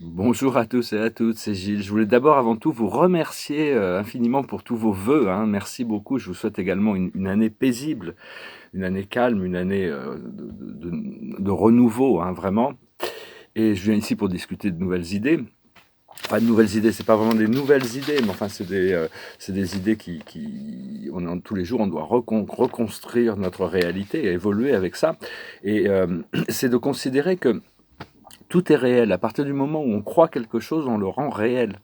Bonjour à tous et à toutes, c'est Gilles. Je voulais d'abord, avant tout, vous remercier infiniment pour tous vos vœux, hein. Merci beaucoup. Je vous souhaite également une année paisible, une année calme, une année de renouveau, hein, vraiment. Et je viens ici pour discuter de nouvelles idées. Enfin, de nouvelles idées, c'est pas vraiment des nouvelles idées, mais enfin, c'est des idées tous les jours, on doit reconstruire notre réalité et évoluer avec ça. Et c'est de considérer que tout est réel. À partir du moment où on croit quelque chose, on le rend réel.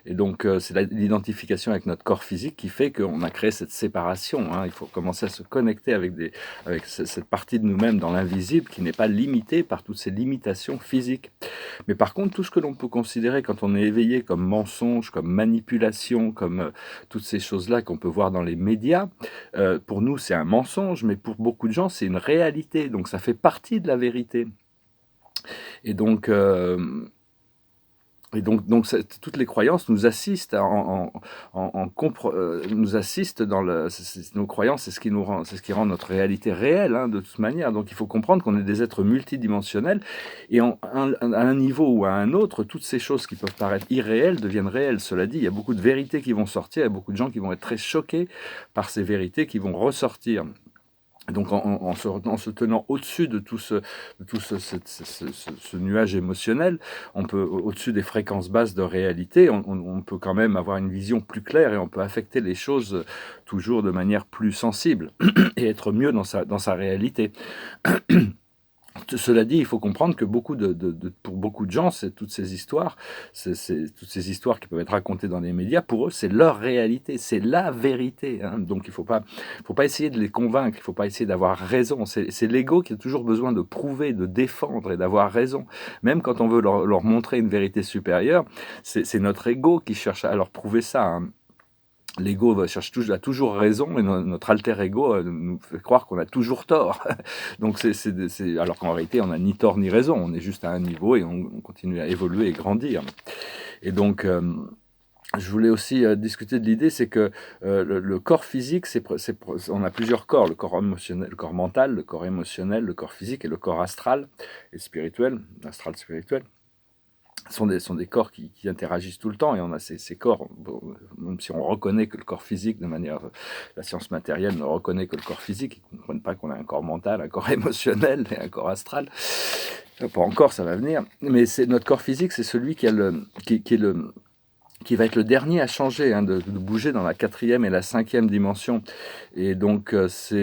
Et donc, c'est l'identification avec notre corps physique qui fait qu'on a créé cette séparation, hein. Il faut commencer à se connecter avec cette partie de nous-mêmes dans l'invisible qui n'est pas limitée par toutes ces limitations physiques. Mais par contre, tout ce que l'on peut considérer quand on est éveillé comme mensonge, comme manipulation, comme toutes ces choses-là qu'on peut voir dans les médias, pour nous, c'est un mensonge, mais pour beaucoup de gens, c'est une réalité. Donc, ça fait partie de la vérité. Et donc, toutes les croyances nous assistent nous assistent dans nos croyances, c'est ce qui rend notre réalité réelle, hein, de toute manière. Donc il faut comprendre qu'on est des êtres multidimensionnels et à un niveau ou à un autre, toutes ces choses qui peuvent paraître irréelles deviennent réelles. Cela dit, il y a beaucoup de vérités qui vont sortir, il y a beaucoup de gens qui vont être très choqués par ces vérités qui vont ressortir. Donc en se tenant au-dessus de ce nuage émotionnel, au-dessus des fréquences basses de réalité, on peut quand même avoir une vision plus claire et on peut affecter les choses toujours de manière plus sensible et être mieux dans sa réalité. Cela dit, il faut comprendre que pour beaucoup de gens, toutes ces histoires, toutes ces histoires qui peuvent être racontées dans les médias, pour eux, c'est leur réalité, c'est la vérité, hein. Donc il ne faut pas essayer de les convaincre, il ne faut pas essayer d'avoir raison. C'est l'ego qui a toujours besoin de prouver, de défendre et d'avoir raison. Même quand on veut leur montrer une vérité supérieure, c'est notre ego qui cherche à leur prouver ça, hein. L'ego a toujours raison et notre alter ego nous fait croire qu'on a toujours tort. Donc alors qu'en réalité, on n'a ni tort ni raison. On est juste à un niveau et on continue à évoluer et grandir. Et donc, je voulais aussi discuter de l'idée, c'est que le corps physique, on a plusieurs corps, le corps émotionnel, le corps mental, le corps émotionnel, le corps physique et le corps astral et spirituel, astral spirituel. Sont des corps qui interagissent tout le temps et on a ces corps, bon, même si on reconnaît que le corps physique de manière, la science matérielle ne reconnaît que le corps physique, ils ne comprennent pas qu'on a un corps mental, un corps émotionnel et un corps astral. Pas encore, ça va venir, mais notre corps physique, c'est celui qui va être le dernier à changer, hein, de bouger dans la 4e et la 5e dimension. Et donc, parce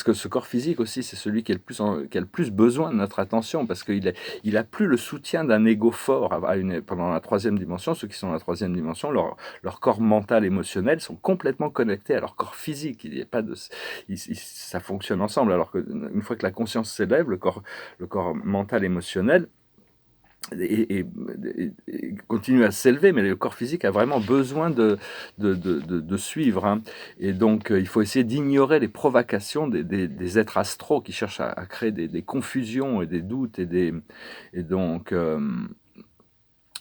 que ce corps physique aussi, c'est celui qui a le plus besoin de notre attention, parce qu'il a plus le soutien d'un ego fort pendant la 3e dimension. Ceux qui sont dans la 3e dimension, leur corps mental, émotionnel sont complètement connectés à leur corps physique. Il y a pas de, ça fonctionne ensemble. Alors qu'une fois que la conscience s'élève, le corps mental, émotionnel, et continue à s'élever, mais le corps physique a vraiment besoin de suivre, hein. Et donc, il faut essayer d'ignorer les provocations des êtres astraux qui cherchent à créer des confusions et des doutes et donc,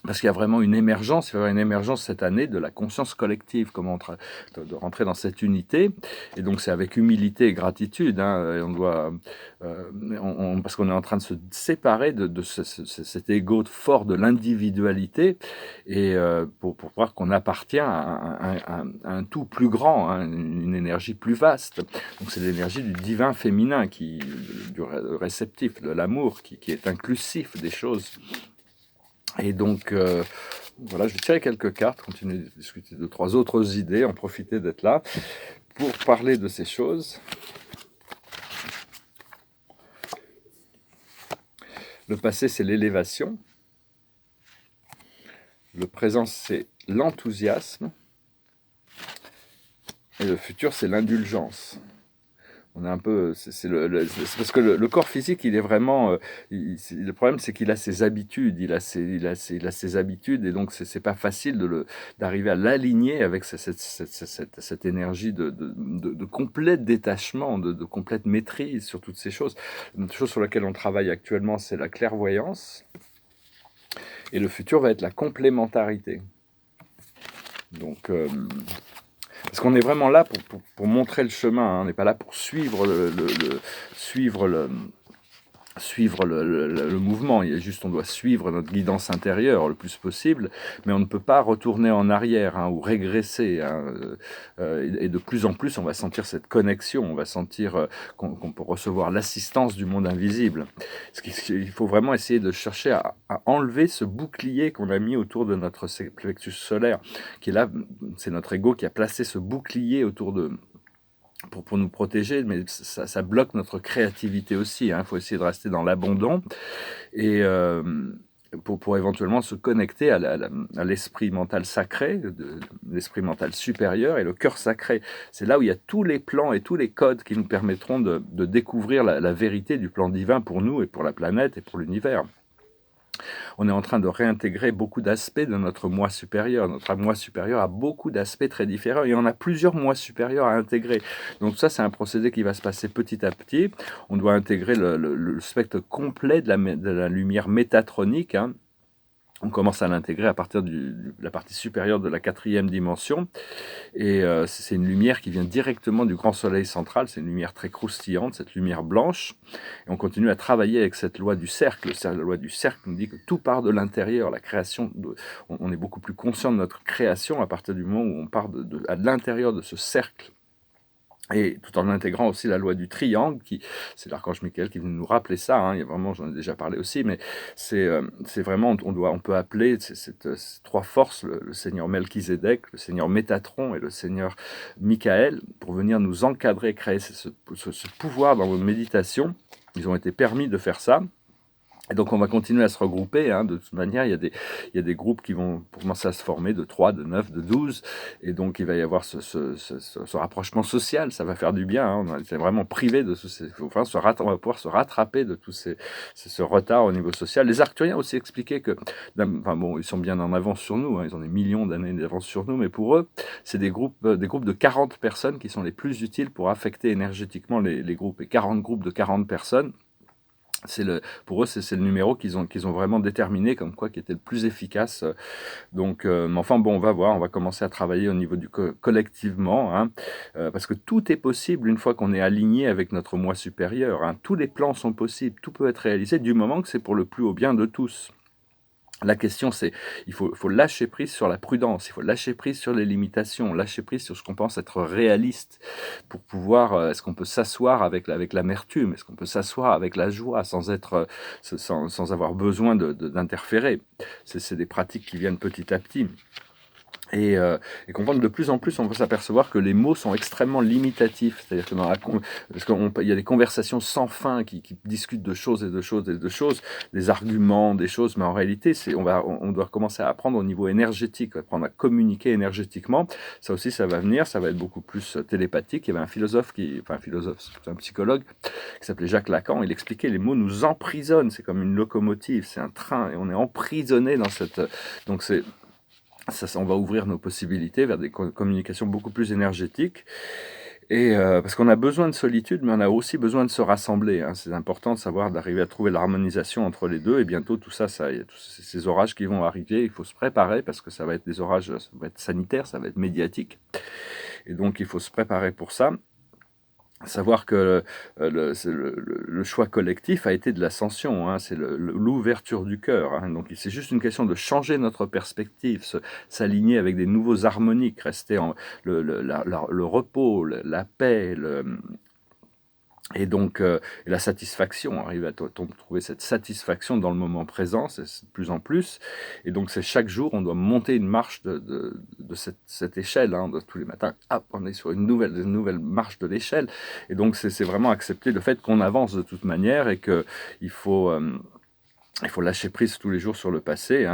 parce qu'il y a vraiment une émergence, il va y avoir une émergence cette année de la conscience collective, de rentrer dans cette unité. Et donc c'est avec humilité et gratitude, hein, et on doit, parce qu'on est en train de se séparer de cet ego fort de l'individualité, et pour voir qu'on appartient à un tout plus grand, hein, une énergie plus vaste. Donc c'est l'énergie du divin féminin, du réceptif, de l'amour, qui est inclusif des choses. Et donc, voilà, je vais tirer quelques cartes, continuer de discuter de 3 autres idées, en profiter d'être là pour parler de ces choses. Le passé, c'est l'élévation. Le présent, c'est l'enthousiasme. Et le futur, c'est l'indulgence. On est un peu, c'est parce que le corps physique, il est vraiment, le problème, c'est qu'il a ses habitudes, il a ses habitudes, et donc c'est pas facile d'arriver à l'aligner avec cette énergie de complet détachement, de complète maîtrise sur toutes ces choses. Une chose sur laquelle on travaille actuellement, c'est la clairvoyance, et le futur va être la complémentarité. Donc, parce qu'on est vraiment là pour montrer le chemin, hein. On n'est pas là pour suivre suivre le mouvement. Il y a juste, on doit suivre notre guidance intérieure le plus possible, mais on ne peut pas retourner en arrière ou régresser. Et de plus en plus, on va sentir cette connexion, on va sentir qu'on peut recevoir l'assistance du monde invisible. Il faut vraiment essayer de chercher à enlever ce bouclier qu'on a mis autour de notre plexus solaire, qui est là, c'est notre ego qui a placé ce bouclier autour de pour nous protéger, mais ça bloque notre créativité aussi. Il faut essayer de rester dans l'abandon et pour éventuellement se connecter à l'esprit mental sacré, l'esprit mental supérieur et le cœur sacré. C'est là où il y a tous les plans et tous les codes qui nous permettront de découvrir la vérité du plan divin pour nous et pour la planète et pour l'univers. On est en train de réintégrer beaucoup d'aspects de notre moi supérieur. Notre moi supérieur a beaucoup d'aspects très différents et on a plusieurs moi supérieurs à intégrer. Donc ça, c'est un procédé qui va se passer petit à petit. On doit intégrer le spectre complet de la lumière métatronique. On commence à l'intégrer à partir de la partie supérieure de la 4e dimension. Et c'est une lumière qui vient directement du grand soleil central. C'est une lumière très croustillante, cette lumière blanche. Et on continue à travailler avec cette loi du cercle. La loi du cercle nous dit que tout part de l'intérieur. La création, on est beaucoup plus conscient de notre création à partir du moment où on part de l'intérieur de ce cercle. Et tout en intégrant aussi la loi du triangle, c'est l'archange Michael qui vient nous rappeler ça. Il y a vraiment, j'en ai déjà parlé aussi, mais c'est vraiment, on peut appeler ces trois forces, le Seigneur Melchizedek, le Seigneur Métatron et le Seigneur Michael, pour venir nous encadrer, créer ce pouvoir dans vos méditations. Ils ont été permis de faire ça. Et donc on va continuer à se regrouper, de toute manière, il y a des groupes qui vont commencer à se former de 3, de 9, de 12, et donc il va y avoir ce rapprochement social, ça va faire du bien, on est vraiment privé de on va pouvoir se rattraper de tout ce retard au niveau social. Les Arcturiens aussi expliquaient que, ils sont bien en avance sur nous, ils ont des millions d'années d'avance sur nous, mais pour eux, c'est des groupes de 40 personnes qui sont les plus utiles pour affecter énergétiquement les groupes, et 40 groupes de 40 personnes, pour eux, c'est le numéro qu'ils ont vraiment déterminé comme quoi qui était le plus efficace. Donc, enfin bon, on va voir, on va commencer à travailler au niveau du collectivement, parce que tout est possible une fois qu'on est aligné avec notre moi supérieur. Tous les plans sont possibles, tout peut être réalisé du moment que c'est pour le plus haut bien de tous. La question, c'est il faut lâcher prise sur la prudence, il faut lâcher prise sur les limitations, lâcher prise sur ce qu'on pense être réaliste pour pouvoir, est-ce qu'on peut s'asseoir avec l'amertume, est-ce qu'on peut s'asseoir avec la joie sans avoir besoin d'interférer. C'est des pratiques qui viennent petit à petit. Et comprendre de plus en plus, on va s'apercevoir que les mots sont extrêmement limitatifs. C'est-à-dire que parce qu'il y a des conversations sans fin qui discutent de choses et de choses et de choses, des arguments, des choses, mais en réalité, on doit commencer à apprendre au niveau énergétique, apprendre à communiquer énergétiquement. Ça aussi, ça va venir, ça va être beaucoup plus télépathique. Il y avait un psychologue qui s'appelait Jacques Lacan. Il expliquait les mots nous emprisonnent. C'est comme une locomotive, c'est un train, et on est emprisonné dans cette. Donc on va ouvrir nos possibilités vers des communications beaucoup plus énergétiques. Et parce qu'on a besoin de solitude, mais on a aussi besoin de se rassembler. C'est important de savoir d'arriver à trouver l'harmonisation entre les deux. Et bientôt, tout ça, il y a tous ces orages qui vont arriver. Il faut se préparer parce que ça va être des orages, ça va être sanitaire, ça va être médiatique. Et donc, il faut se préparer pour ça. Savoir que le choix collectif a été de l'ascension, c'est l'ouverture du cœur. Donc c'est juste une question de changer notre perspective, s'aligner avec des nouveaux harmoniques, rester le repos, la paix, et donc la satisfaction, arriver à trouver cette satisfaction dans le moment présent, c'est de plus en plus. Et donc c'est chaque jour, on doit monter une marche de cette échelle. De tous les matins, on est sur une nouvelle marche de l'échelle. Et donc c'est vraiment accepter le fait qu'on avance de toute manière et qu'il faut... il faut lâcher prise tous les jours sur le passé,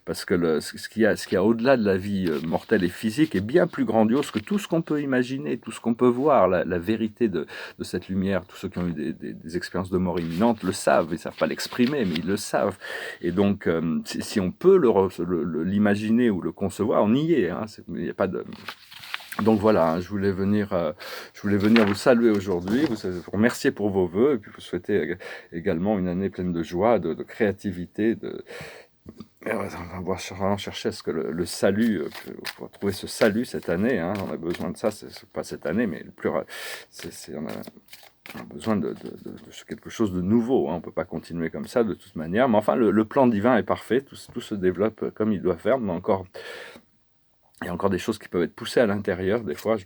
parce que ce qu'il y a au-delà de la vie mortelle et physique est bien plus grandiose que tout ce qu'on peut imaginer, tout ce qu'on peut voir. La vérité de cette lumière, tous ceux qui ont eu des expériences de mort imminente le savent, ils ne savent pas l'exprimer, mais ils le savent. Et donc, si on peut l'imaginer ou le concevoir, on y est. Il n'y a pas de... Donc voilà, je voulais venir vous saluer aujourd'hui, vous remercier pour vos vœux, et puis vous souhaiter également une année pleine de joie, de créativité, on va vraiment chercher à ce que le salut, pour trouver ce salut cette année, on a besoin de ça, c'est pas cette année, mais On a besoin de quelque chose de nouveau, hein. On ne peut pas continuer comme ça de toute manière. Mais enfin, le plan divin est parfait, tout se développe comme il doit faire. Mais il y a encore des choses qui peuvent être poussées à l'intérieur. Des fois,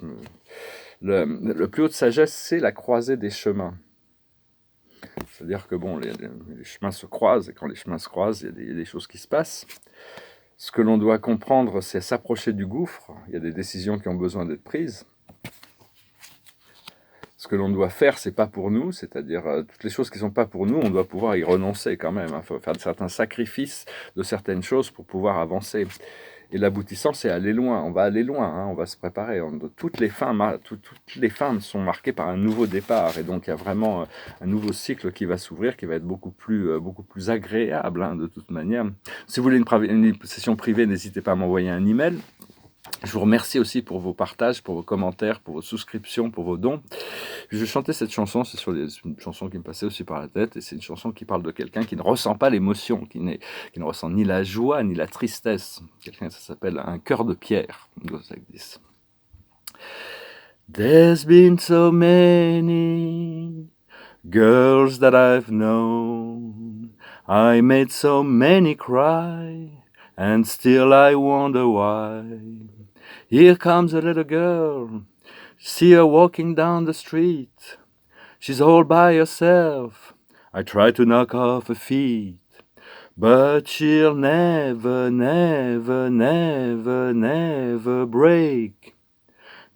le plus haut de sagesse, c'est la croisée des chemins. C'est-à-dire que bon, les chemins se croisent, et quand les chemins se croisent, il y a des choses qui se passent. Ce que l'on doit comprendre, c'est s'approcher du gouffre. Il y a des décisions qui ont besoin d'être prises. Ce que l'on doit faire, c'est pas pour nous, c'est-à-dire toutes les choses qui sont pas pour nous, on doit pouvoir y renoncer quand même. Il faut faire certains sacrifices de certaines choses pour pouvoir avancer. Et l'aboutissant, c'est aller loin. On va aller loin, hein, on va se préparer. Toutes les fins sont marquées par un nouveau départ. Et donc, il y a vraiment un nouveau cycle qui va s'ouvrir, qui va être beaucoup plus agréable, hein, de toute manière. Si vous voulez une session privée, n'hésitez pas à m'envoyer un email. Je vous remercie aussi pour vos partages, pour vos commentaires, pour vos souscriptions, pour vos dons. Je chantais cette chanson, c'est une chanson qui me passait aussi par la tête, et c'est une chanson qui parle de quelqu'un qui ne ressent pas l'émotion, qui ne ressent ni la joie ni la tristesse. Quelqu'un, ça s'appelle un cœur de pierre. It goes like this. There's been so many girls that I've known, I made so many cry, and still I wonder why. Here comes a little girl, see her walking down the street. She's all by herself. I try to knock off her feet, but she'll never, never, never, never break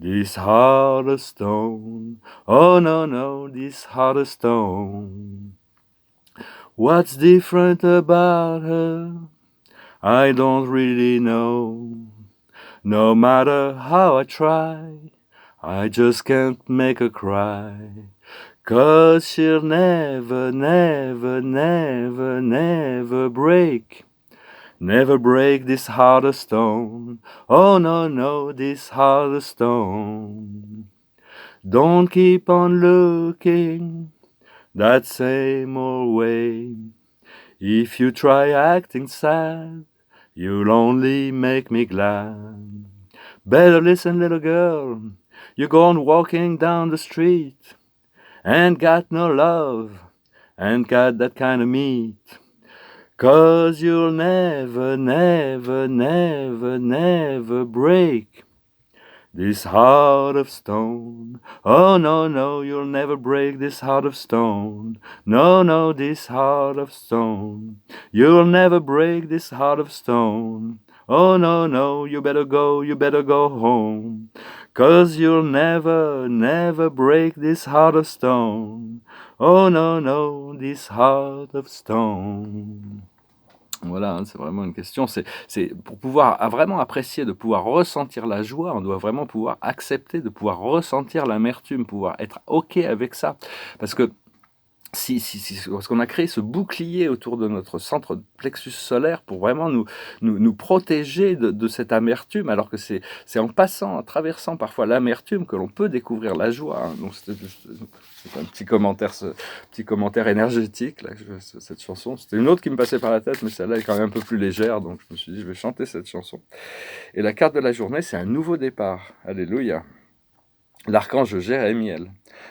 this heart of stone. Oh no, no, this heart of stone. What's different about her? I don't really know. No matter how I try, I just can't make her cry. 'Cause she'll never, never, never, never break. Never break this heart of stone. Oh no, no, this heart of stone. Don't keep on looking that same old way. If you try acting sad, you'll only make me glad. Better listen, little girl, you're gone walking down the street, and got no love, and got that kind of meat. 'Cause you'll never, never, never, never break this heart of stone. Oh no, no, you'll never break this heart of stone. No, no, this heart of stone. You'll never break this heart of stone. Oh no, no, you better go home. 'Cause you'll never, never break this heart of stone. Oh no, no, this heart of stone. Voilà, hein, c'est vraiment une question. C'est pour pouvoir vraiment apprécier, de pouvoir ressentir la joie, on doit vraiment pouvoir accepter, de pouvoir ressentir l'amertume, pouvoir être OK avec ça. Parce que parce qu'on a créé ce bouclier autour de notre centre de plexus solaire pour vraiment nous protéger de cette amertume, alors que c'est en passant, en traversant parfois l'amertume que l'on peut découvrir la joie, hein. Donc c'est un petit commentaire énergétique, là, cette chanson. C'était une autre qui me passait par la tête, mais celle-là est quand même un peu plus légère, donc je me suis dit, je vais chanter cette chanson. Et la carte de la journée, c'est un nouveau départ. Alléluia. L'archange Jérémiel.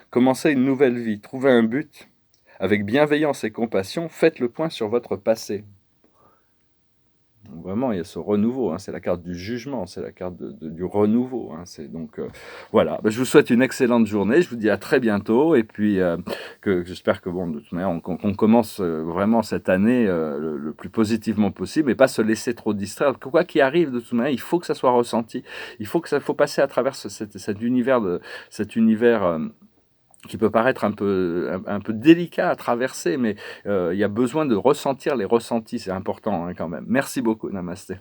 Commencez une nouvelle vie, trouvez un but. Avec bienveillance et compassion, faites le point sur votre passé. Donc vraiment, il y a ce renouveau, hein, c'est la carte du jugement, c'est la carte du renouveau. Hein, voilà, je vous souhaite une excellente journée, je vous dis à très bientôt, et puis j'espère que, bon, de toute manière, qu'on commence vraiment cette année le plus positivement possible, et pas se laisser trop distraire. Quoi qu'il arrive, de toute manière, il faut que ça soit ressenti, il faut passer à travers cet univers qui peut paraître un peu délicat à traverser, mais il y a besoin de ressentir les ressentis, c'est important, hein, quand même. Merci beaucoup, namasté.